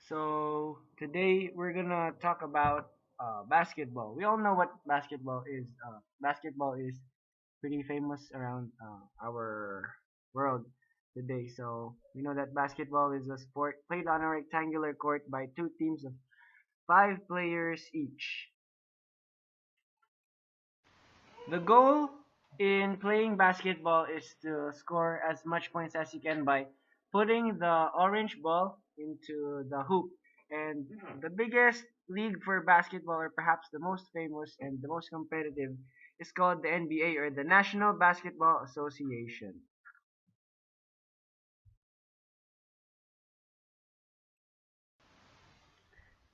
So today we're gonna talk about basketball. We all know what basketball is. Basketball is pretty famous around our world today. So we know that basketball is a sport played on a rectangular court by two teams of five players each. The goal in playing basketball is to score as much points as you can by putting the orange ball into the hoop. And the biggest league for basketball, or perhaps the most famous and the most competitive, is called the NBA, or the National Basketball Association.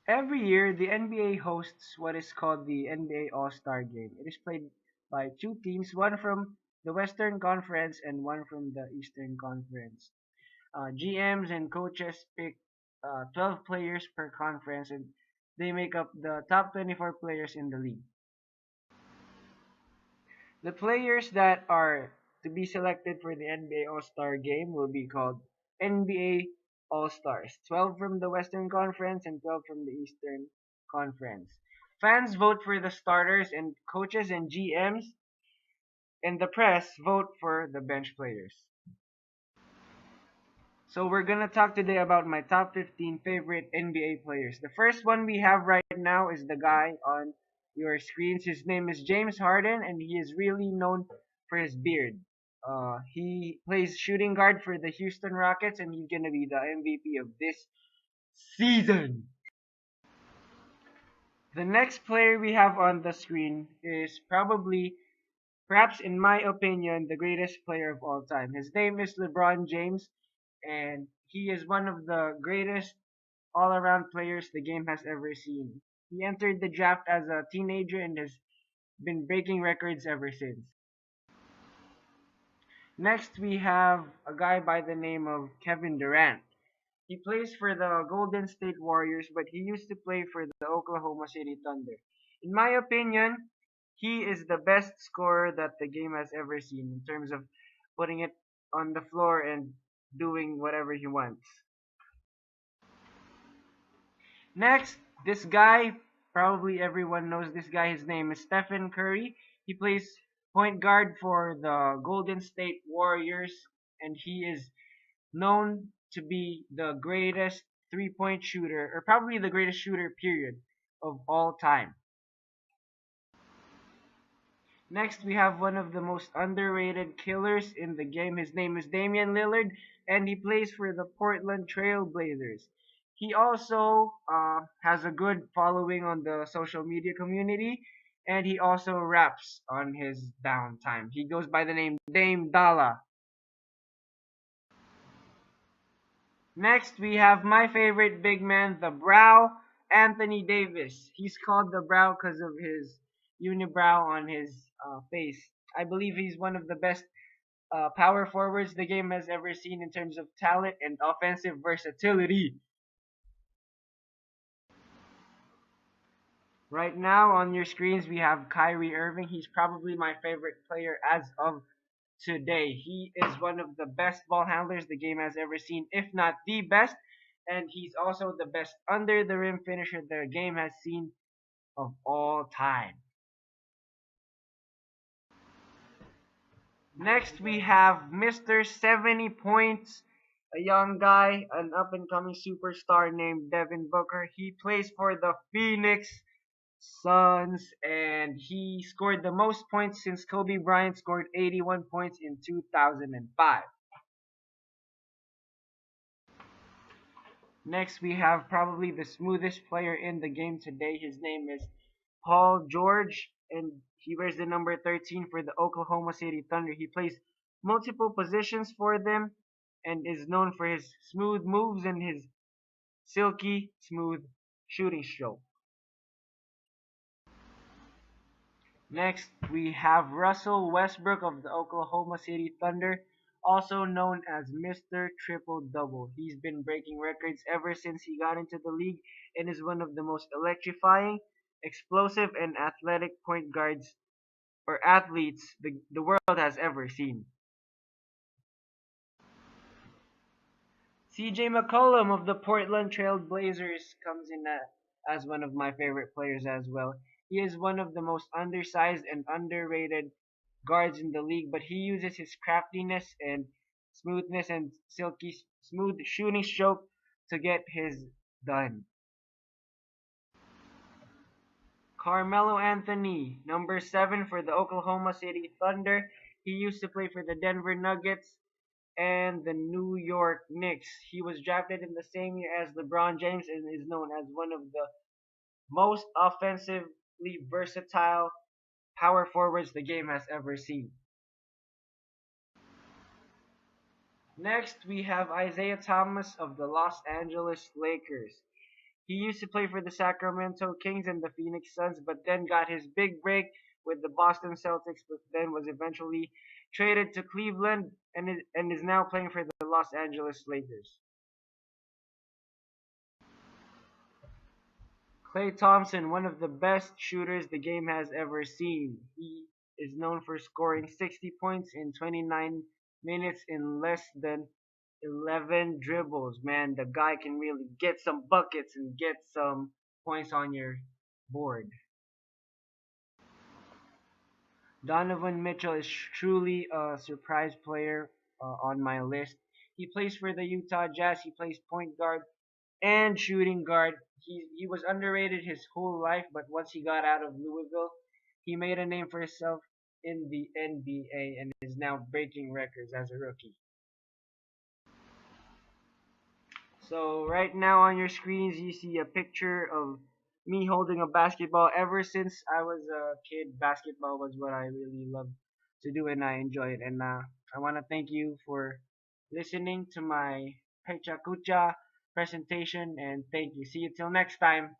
Every year, the NBA hosts what is called the NBA All-Star Game. It is played by two teams, one from the Western Conference and one from the Eastern Conference. GMs and coaches pick 12 players per conference, and they make up the top 24 players in the league. The players that are to be selected for the NBA All-Star Game will be called NBA All-Stars. 12 from the Western Conference and 12 from the Eastern Conference. Fans vote for the starters, and coaches and GMs and the press vote for the bench players. So we're gonna talk today about my top 15 favorite NBA players. The first one we have right now is the guy on your screens. His name is James Harden, and he is really known for his beard. He plays shooting guard for the Houston Rockets, and he's gonna be the MVP of this season. The next player we have on the screen is perhaps in my opinion, the greatest player of all time. His name is LeBron James, and he is one of the greatest all-around players the game has ever seen. He entered the draft as a teenager and has been breaking records ever since. Next, we have a guy by the name of Kevin Durant. He plays for the Golden State Warriors, but he used to play for the Oklahoma City Thunder. In my opinion, he is the best scorer that the game has ever seen in terms of putting it on the floor and doing whatever he wants. Next, this guy, probably everyone knows this guy. His name is Stephen Curry. He plays point guard for the Golden State Warriors, and he is known to be the greatest three-point shooter, or probably the greatest shooter, period, of all time. Next, we have one of the most underrated killers in the game. His name is Damian Lillard, and he plays for the Portland Trail Blazers. He also has a good following on the social media community, and he also raps on his downtime. He goes by the name Dame Dalla. Next, we have my favorite big man, the Brow, Anthony Davis. He's called the Brow because of his unibrow on his face. I believe he's one of the best power forwards the game has ever seen in terms of talent and offensive versatility. Right now on your screens, we have Kyrie Irving. He's probably my favorite player as of today. He is one of the best ball handlers the game has ever seen, if not the best. And he's also the best under the rim finisher the game has seen of all time. Next, we have Mr. 70 Points, a young guy, an up and coming superstar named Devin Booker. He plays for the Phoenix Suns, and he scored the most points since Kobe Bryant scored 81 points in 2005. Next, we have probably the smoothest player in the game today. His name is Paul George, and he wears the number 13 for the Oklahoma City Thunder. He plays multiple positions for them and is known for his smooth moves and his silky smooth shooting stroke. Next, we have Russell Westbrook of the Oklahoma City Thunder, also known as Mr. Triple Double. He's been breaking records ever since he got into the league and is one of the most electrifying, explosive, and athletic point guards or athletes the world has ever seen. CJ McCollum of the Portland Trail Blazers comes in as one of my favorite players as well. He is one of the most undersized and underrated guards in the league, but he uses his craftiness and smoothness and silky smooth shooting stroke to get his done. Carmelo Anthony, number 7 for the Oklahoma City Thunder. He used to play for the Denver Nuggets and the New York Knicks. He was drafted in the same year as LeBron James and is known as one of the most offensively versatile power forwards the game has ever seen. Next, we have Isaiah Thomas of the Los Angeles Lakers. He used to play for the Sacramento Kings and the Phoenix Suns, but then got his big break with the Boston Celtics, but then was eventually traded to Cleveland and is now playing for the Los Angeles Lakers. Klay Thompson, one of the best shooters the game has ever seen. He is known for scoring 60 points in 29 minutes in less than 11 dribbles. Man, the guy can really get some buckets and get some points on your board. Donovan Mitchell is truly a surprise player on my list. He plays for the Utah Jazz. He plays point guard and shooting guard. He was underrated his whole life, but once he got out of Louisville, he made a name for himself in the NBA and is now breaking records as a rookie. So right now on your screens you see a picture of me holding a basketball. Ever since I was a kid, basketball was what I really loved to do and I enjoy it. And I want to thank you for listening to my Pecha Kucha presentation and thank you. See you till next time.